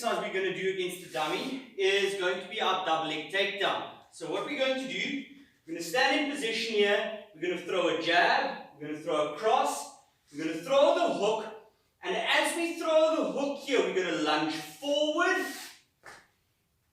exercise we're going to do against the dummy is going to be our double leg takedown. So what we're going to do, we're going to stand in position here, we're going to throw a jab, we're going to throw a cross, we're going to throw the hook, and as we throw the hook here, we're going to lunge forward,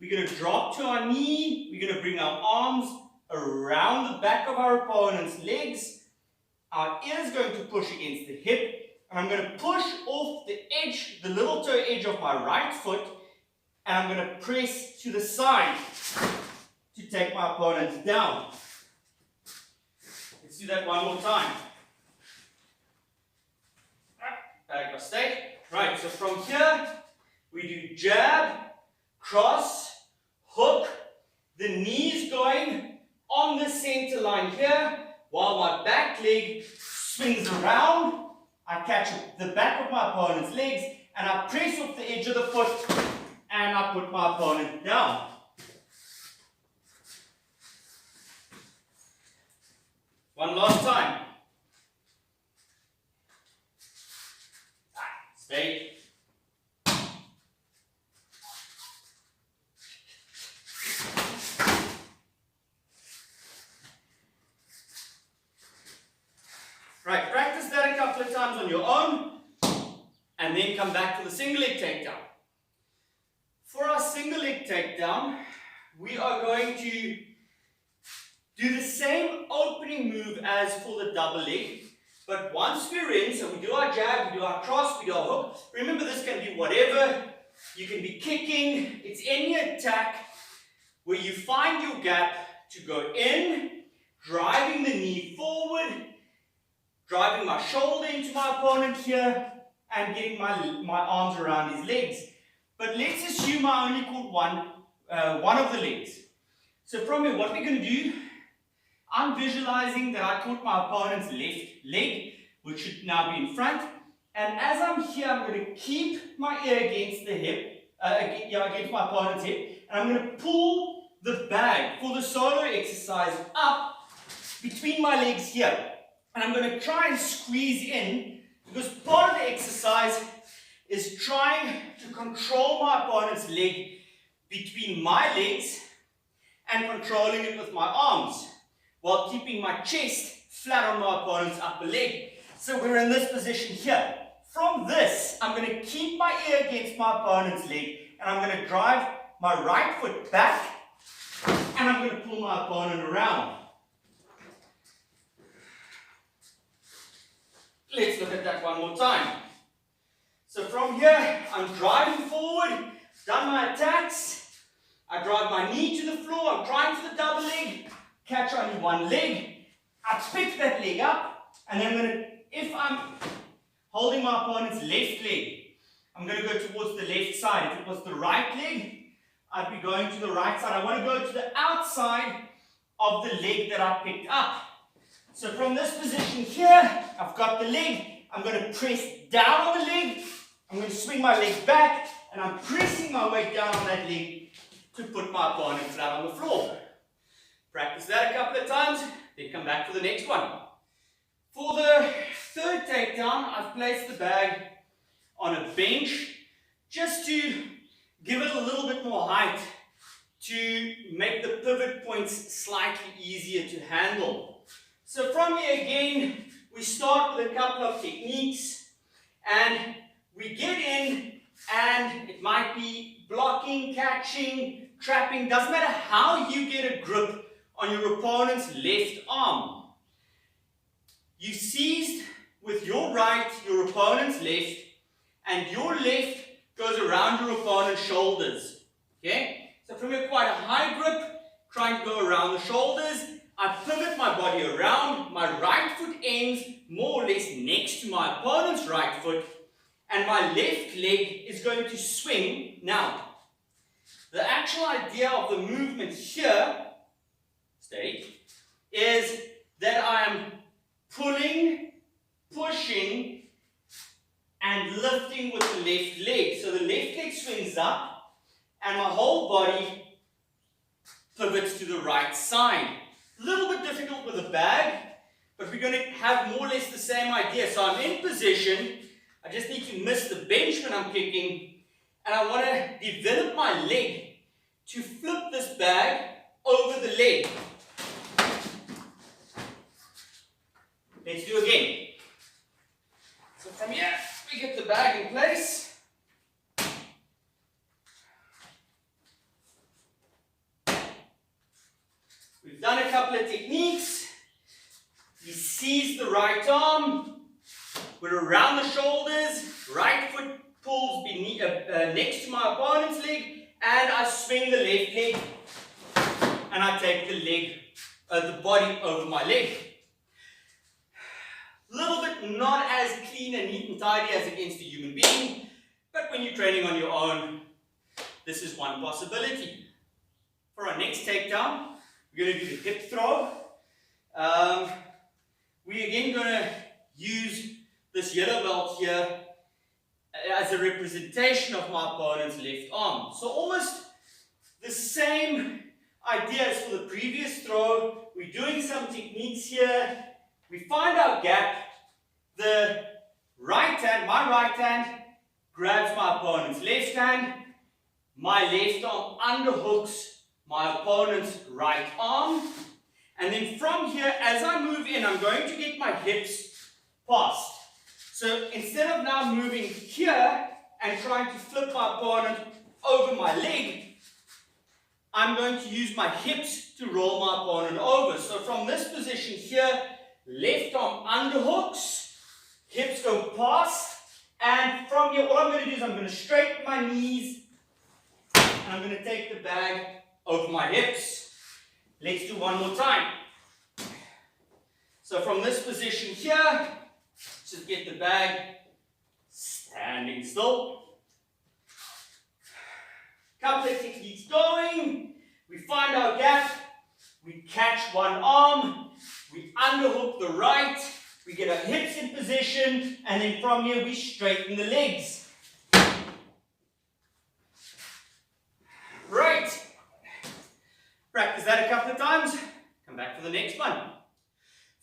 we're going to drop to our knee, we're going to bring our arms around the back of our opponent's legs, our ear is going to push against the hip, and I'm going to push off the edge, the little toe edge of my right foot, and I'm going to press to the side to take my opponent down. Let's do that one more time. Back our stay. Right, so from here, we do jab, cross, hook, the knees going on the center line here, while my back leg swings around. I catch the back of my opponent's legs and I press off the edge of the foot and I put my opponent down. One last time. Stay. Right, practice that a couple of times on your own and then come back to the single leg takedown. For our single leg takedown, we are going to do the same opening move as for the double leg, but once we're in, so we do our jab, we do our cross, we do our hook. Remember, this can be whatever. You can be kicking. It's any attack where you find your gap to go in, driving the knee forward, driving my shoulder into my opponent here, and getting my arms around his legs. But let's assume I only caught one of the legs. So from here, what we're going to do, I'm visualizing that I caught my opponent's left leg, which should now be in front. And as I'm here, I'm going to keep my ear against the hip, against my opponent's hip, and I'm going to pull the bag for the solo exercise up between my legs here. And I'm going to try and squeeze in, because part of the exercise is trying to control my opponent's leg between my legs and controlling it with my arms, while keeping my chest flat on my opponent's upper leg. So we're in this position here. From this, I'm going to keep my ear against my opponent's leg, and I'm going to drive my right foot back, and I'm going to pull my opponent around. Let's look at that one more time. So from here, I'm driving forward, done my attacks, I drive my knee to the floor, I'm trying for the double leg, catch only one leg, I pick that leg up, and then if I'm holding my opponent's left leg, I'm going to go towards the left side. If it was the right leg, I'd be going to the right side. I want to go to the outside of the leg that I picked up. So from this position here, I've got the leg, I'm going to press down on the leg, I'm going to swing my leg back, and I'm pressing my weight down on that leg to put my opponent flat on the floor. Practice that a couple of times, then come back to the next one. For the third takedown, I've placed the bag on a bench just to give it a little bit more height to make the pivot points slightly easier to handle. So from here again, we start with a couple of techniques and we get in, and it might be blocking, catching, trapping, doesn't matter how you get a grip on your opponent's left arm. You seized with your right, your opponent's left, and your left goes around your opponent's shoulders. Okay? So from here, quite a high grip, trying to go around the shoulders. I pivot my body around, my right foot ends more or less next to my opponent's right foot, and my left leg is going to swing. Now, the actual idea of the movement here, is that I am pulling, pushing, and lifting with the left leg. So the left leg swings up, and my whole body pivots to the right side. A little bit difficult with a bag, but we're going to have more or less the same idea. So I'm in position, I just need to miss the bench when I'm kicking, and I want to develop my leg to flip this bag over the leg. Let's do again. So from here, we get the bag in place. We've done a couple of techniques. We seize the right arm. We're around the shoulders. Right foot pulls beneath, next to my opponent's leg, and I swing the left leg, and I take the body over my leg. A little bit not as clean and neat and tidy as against a human being, but when you're training on your own, this is one possibility. For our next takedown, we're going to do the hip throw. We're again going to use this yellow belt here as a representation of my opponent's left arm. So almost the same idea as for the previous throw. We're doing some techniques here. We find our gap. The right hand, my right hand, grabs my opponent's left hand. My left arm underhooks my opponent's right arm. And then from here, as I move in, I'm going to get my hips past. So instead of now moving here and trying to flip my opponent over my leg, I'm going to use my hips to roll my opponent over. So from this position here, left arm underhooks, hips go past, and from here, all I'm going to do is I'm going to straighten my knees, and I'm going to take the bag over my hips. Let's do one more time. So from this position here, just get the bag standing still. Couple of techniques going. We find our gap. We catch one arm. We underhook the right. We get our hips in position. And then from here, we straighten the legs. Right. Practice that a couple of times. Come back for the next one.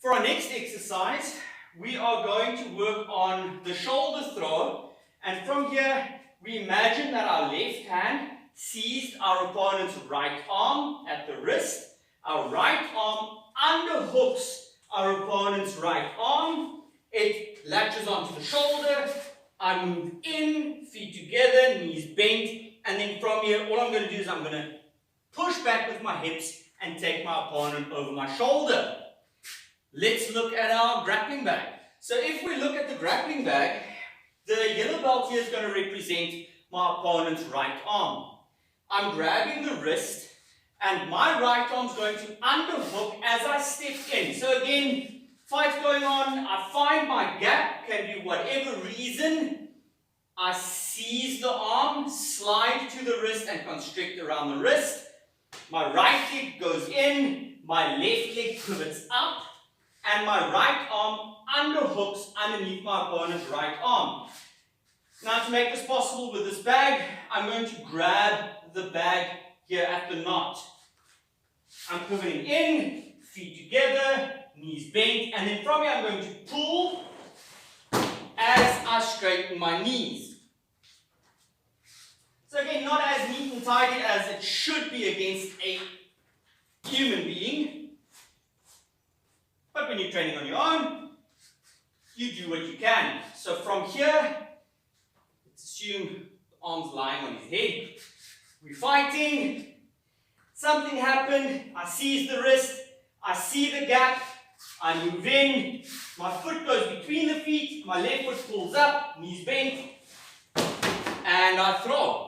For our next exercise, we are going to work on the shoulder throw. And from here, we imagine that our left hand seized our opponent's right arm at the wrist. Our right arm underhooks our opponent's right arm. It latches onto the shoulder. I move in, feet together, knees bent. And then from here, all I'm going to do is I'm going to push back with my hips and take my opponent over my shoulder. Let's look at our grappling bag. So if we look at the grappling bag, the yellow belt here is going to represent my opponent's right arm. I'm grabbing the wrist, and my right arm is going to underhook as I step in. So again, fight going on, I find my gap, can be whatever reason. I seize the arm, slide to the wrist and constrict around the wrist. My right leg goes in, my left leg pivots up, and my right arm underhooks underneath my opponent's right arm. Now to make this possible with this bag, I'm going to grab the bag here at the knot. I'm pivoting in, feet together, knees bent, and then from here I'm going to pull as I straighten my knees. So again, not as neat and tidy as it should be against a human being. But when you're training on your own, you do what you can. So from here, let's assume the arm's lying on his head. We're fighting. Something happened. I seize the wrist. I see the gap. I move in. My foot goes between the feet. My left foot pulls up, knees bent, and I throw.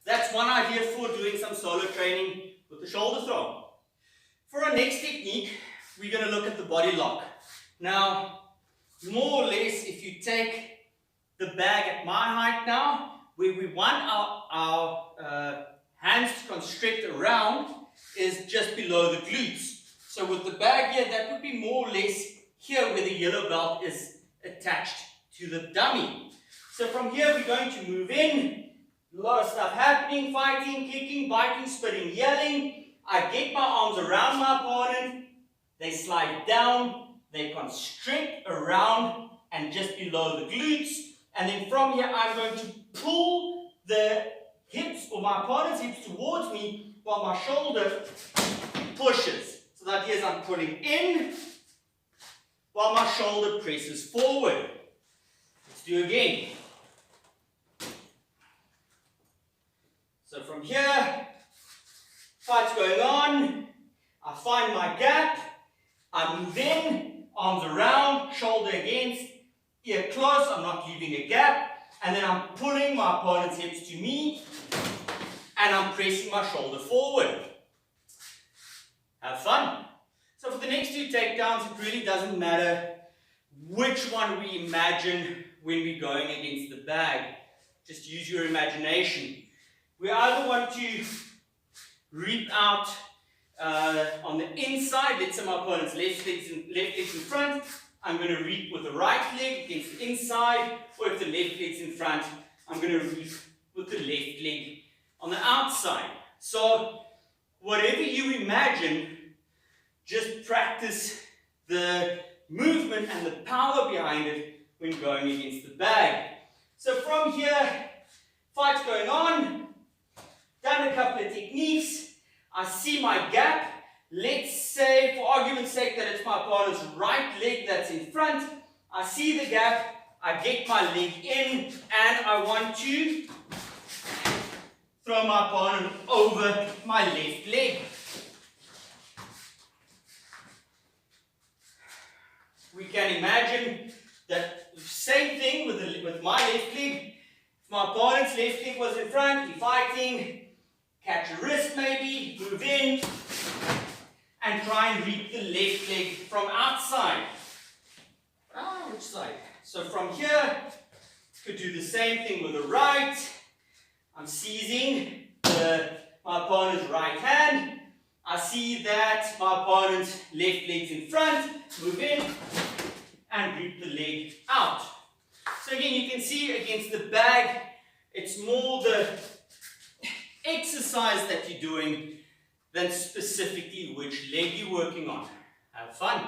That's one idea for doing some solo training with the shoulder throw. For our next technique, we're going to look at the body lock. Now, more or less, if you take the bag at my height now, where we want our hands to constrict around is just below the glutes. So with the bag here, that would be more or less here where the yellow belt is attached to the dummy. So from here, we're going to move in. A lot of stuff happening, fighting, kicking, biting, spitting, yelling. I get my arms around my opponent. They slide down. They constrict around and just below the glutes. And then from here, I'm going to pull the hips or my opponent's hips towards me while my shoulder pushes. So the idea is I'm pulling in while my shoulder presses forward. Let's do again. So from here, fight's going on, I find my gap, I move in, arms around, shoulder against, ear close, I'm not leaving a gap, and then I'm pulling my opponent's hips to me, and I'm pressing my shoulder forward. Have fun. So for the next two takedowns, it really doesn't matter which one we imagine when we're going against the bag. Just use your imagination. We either want to reap out on the inside. Let's say my opponent's left leg's in front. I'm going to reap with the right leg against the inside, or if the left leg's in front, I'm going to reap with the left leg on the outside. So whatever you imagine, just practice the movement and the power behind it when going against the bag. So from here, fight's going on, done a couple of techniques, I see my gap. Let's say, for argument's sake, that it's my opponent's right leg that's in front. I see the gap, I get my leg in, and I want to throw my opponent over my left leg. We can imagine that same thing with my left leg. If my opponent's left leg was in front, we're fighting, catch a wrist maybe, move in, and try and reap the left leg from outside. Which side? So from here, could do the same thing with the right. I'm seizing my opponent's right hand. I see that my opponent's left leg's in front, move in, and reap the leg out. So again, you can see against the bag, it's more the exercise that you're doing than specifically which leg you're working on. Have fun.